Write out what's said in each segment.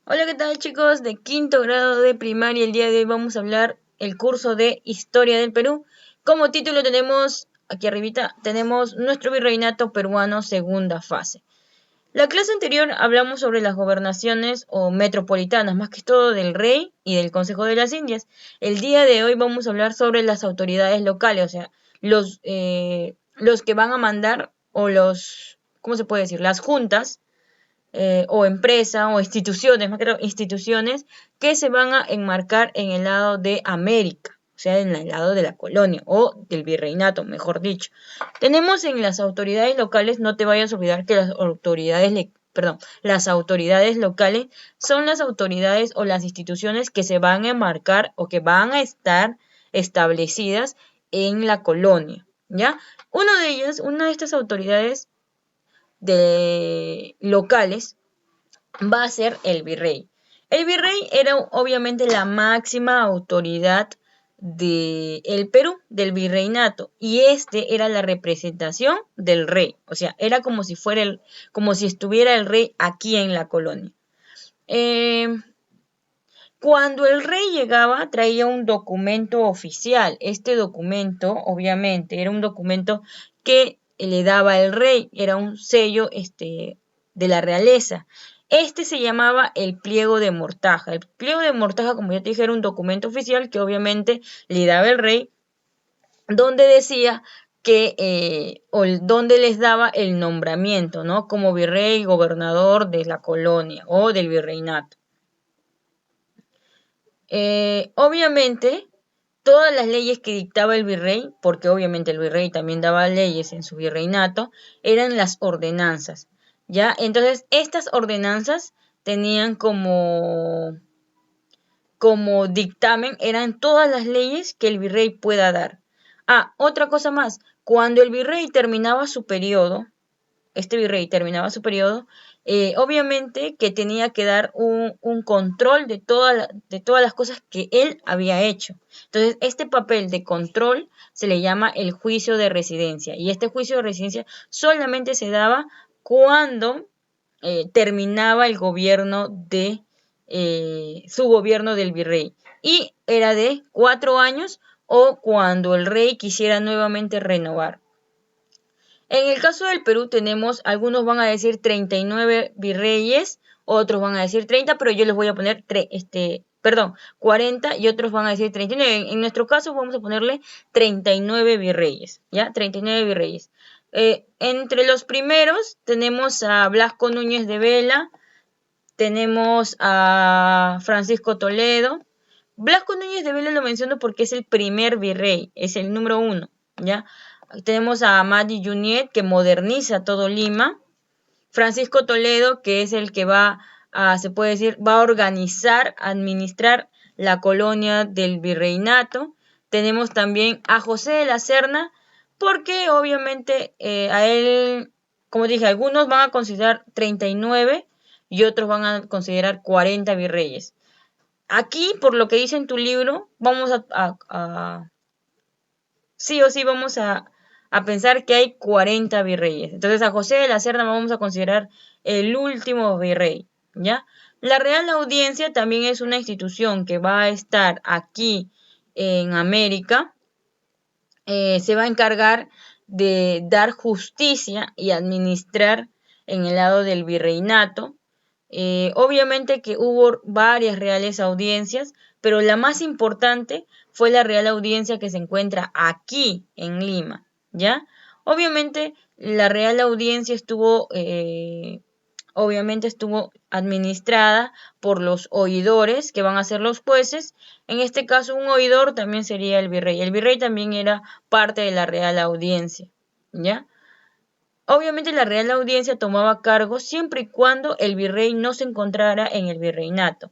Hola, ¿qué tal chicos? De quinto grado de primaria, el día de hoy vamos a hablar el curso de Historia del Perú. Como título tenemos, aquí arribita, tenemos nuestro virreinato peruano segunda fase. La clase anterior hablamos sobre las gobernaciones o metropolitanas, más que todo del rey y del Consejo de las Indias. El día de hoy vamos a hablar sobre las autoridades locales, o sea, los que van a mandar o ¿cómo se puede decir? Las juntas o empresa o instituciones, más que todo instituciones que se van a enmarcar en el lado de América, o sea, en el lado de la colonia o del virreinato, mejor dicho. Tenemos en las autoridades locales, no te vayas a olvidar que las autoridades locales son las autoridades o las instituciones que se van a enmarcar o que van a estar establecidas en la colonia, ¿ya? Una de estas autoridades de locales va a ser el virrey. El virrey era obviamente la máxima autoridad del Perú, del virreinato, y este era la representación del rey, o sea, era como si como si estuviera el rey aquí en la colonia. Eh, Cuando el rey llegaba, traía un documento oficial. Este documento, obviamente, era un documento que le daba el rey, era un sello de la realeza. Este se llamaba el pliego de mortaja. El pliego de mortaja, como ya te dije, era un documento oficial que obviamente le daba el rey, donde decía o donde les daba el nombramiento, ¿no? Como virrey, gobernador de la colonia o del virreinato. Obviamente, todas las leyes que dictaba el virrey, porque obviamente el virrey también daba leyes en su virreinato, eran las ordenanzas, ¿ya? Entonces, estas ordenanzas tenían como dictamen, eran todas las leyes que el virrey pueda dar. Ah, otra cosa más, cuando el virrey terminaba su periodo, este virrey terminaba su periodo, obviamente que tenía que dar un control de todas las cosas que él había hecho. Entonces, este papel de control se le llama el juicio de residencia. Y este juicio de residencia solamente se daba cuando terminaba el gobierno su gobierno del virrey. Y era de 4 años o cuando el rey quisiera nuevamente renovar. En el caso del Perú tenemos, algunos van a decir 39 virreyes, otros van a decir 30, pero yo les voy a poner 40 y otros van a decir 39. En nuestro caso vamos a ponerle 39 virreyes, ¿ya? 39 virreyes. Entre los primeros tenemos a Blasco Núñez de Vela, tenemos a Francisco Toledo. Blasco Núñez de Vela lo menciono porque es el primer virrey, es el número 1, ¿ya? Tenemos a Amadi Junet, que moderniza todo Lima. Francisco Toledo, que es el que se puede decir, va a organizar, administrar la colonia del virreinato. Tenemos también a José de la Serna, porque obviamente a él, como dije, algunos van a considerar 39 y otros van a considerar 40 virreyes. Aquí, por lo que dice en tu libro, vamos sí o sí vamos a pensar que hay 40 virreyes. Entonces a José de la Serna vamos a considerar el último virrey, ¿ya? La Real Audiencia también es una institución que va a estar aquí en América. Se va a encargar de dar justicia y administrar en el lado del virreinato. Obviamente que hubo varias reales audiencias, pero la más importante fue la Real Audiencia que se encuentra aquí en Lima, ¿ya? Obviamente la Real Audiencia obviamente estuvo administrada por los oidores, que van a ser los jueces. En este caso, un oidor también sería el virrey. El virrey también era parte de la Real Audiencia, ¿ya? Obviamente la Real Audiencia tomaba cargo siempre y cuando el virrey no se encontrara en el virreinato.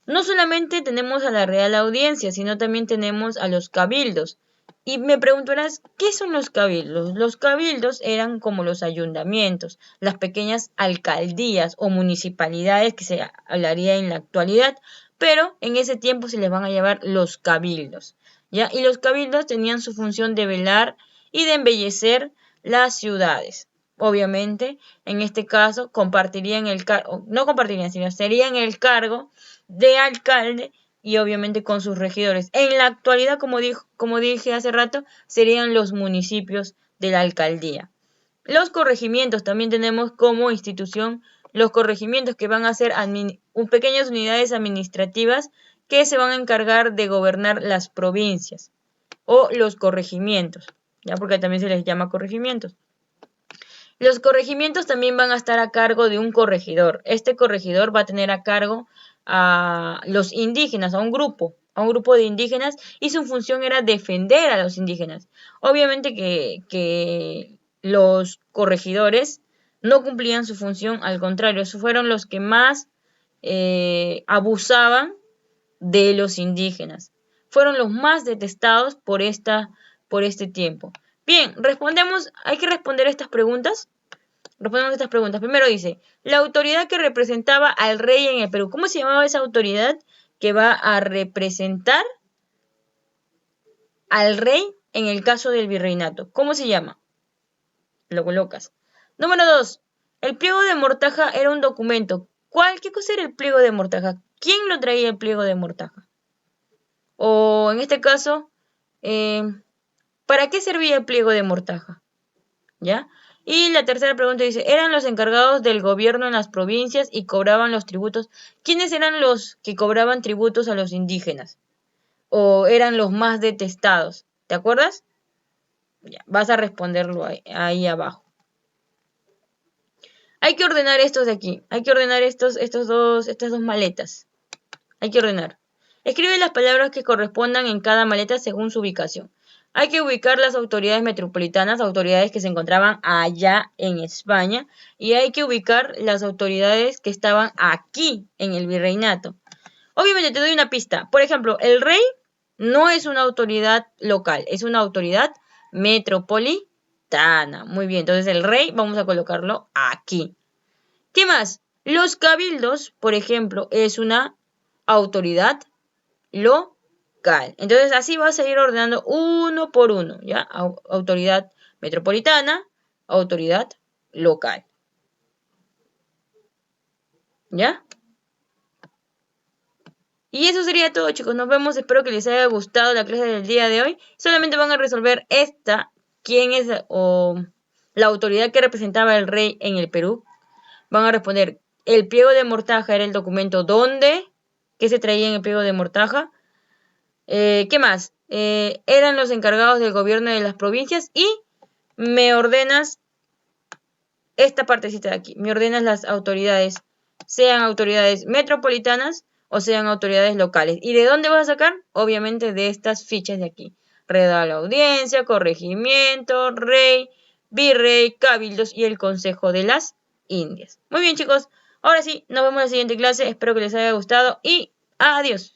No solamente tenemos a la Real Audiencia, sino también tenemos a los cabildos. Y me preguntarás, ¿qué son los cabildos? Los cabildos eran como los ayuntamientos, las pequeñas alcaldías o municipalidades que se hablaría en la actualidad, pero en ese tiempo se les van a llamar los cabildos, ¿ya? Y los cabildos tenían su función de velar y de embellecer las ciudades. obviamente, en este caso, compartirían el cargo, no compartirían, sino serían el cargo de alcalde y obviamente con sus regidores. En la actualidad, como dije hace rato, serían los municipios de la alcaldía. Los corregimientos también tenemos como institución los corregimientos que van a ser pequeñas unidades administrativas que se van a encargar de gobernar las provincias o los corregimientos, ya porque también se les llama corregimientos. Los corregimientos también van a estar a cargo de un corregidor. Este corregidor va a tener a cargo a los indígenas, a un grupo de indígenas, y su función era defender a los indígenas. Obviamente que los corregidores no cumplían su función, al contrario, fueron los que más abusaban de los indígenas. Fueron los más detestados por este tiempo. Bien, hay que responder estas preguntas. Respondemos estas preguntas. Primero dice, la autoridad que representaba al rey en el Perú. ¿Cómo se llamaba esa autoridad que va a representar al rey en el caso del virreinato? ¿Cómo se llama? Lo colocas. Número 2. El pliego de Mortaja era un documento. ¿Qué cosa era el pliego de Mortaja? ¿Quién lo traía el pliego de Mortaja? O en este caso, ¿para qué servía el pliego de Mortaja? ¿Ya? Y la tercera pregunta dice, ¿eran los encargados del gobierno en las provincias y cobraban los tributos? ¿Quiénes eran los que cobraban tributos a los indígenas? ¿O eran los más detestados? ¿Te acuerdas? Ya, vas a responderlo ahí abajo. Hay que ordenar estos de aquí. Hay que ordenar estas dos maletas. Hay que ordenar. Escribe las palabras que correspondan en cada maleta según su ubicación. Hay que ubicar las autoridades metropolitanas, autoridades que se encontraban allá en España, y hay que ubicar las autoridades que estaban aquí en el virreinato. Obviamente te doy una pista. Por ejemplo, el rey no es una autoridad local, es una autoridad metropolitana. Muy bien, entonces el rey vamos a colocarlo aquí. ¿Qué más? Los cabildos, por ejemplo, es una autoridad local. Entonces así vas a ir ordenando uno por uno, ¿ya? Autoridad metropolitana, autoridad local. ¿Ya? Y eso sería todo, chicos. Nos vemos. Espero que les haya gustado la clase del día de hoy. Solamente van a resolver quién es la autoridad que representaba al rey en el Perú. Van a responder, el pliego de Mortaja era el documento ¿qué se traía en el pliego de Mortaja? ¿Qué más? Eran los encargados del gobierno de las provincias y me ordenas esta partecita de aquí. Me ordenas las autoridades, sean autoridades metropolitanas o sean autoridades locales. ¿Y de dónde vas a sacar? Obviamente de estas fichas de aquí. Real audiencia, corregimiento, rey, virrey, cabildos y el Consejo de las Indias. Muy bien, chicos. Ahora sí, nos vemos en la siguiente clase. Espero que les haya gustado y adiós.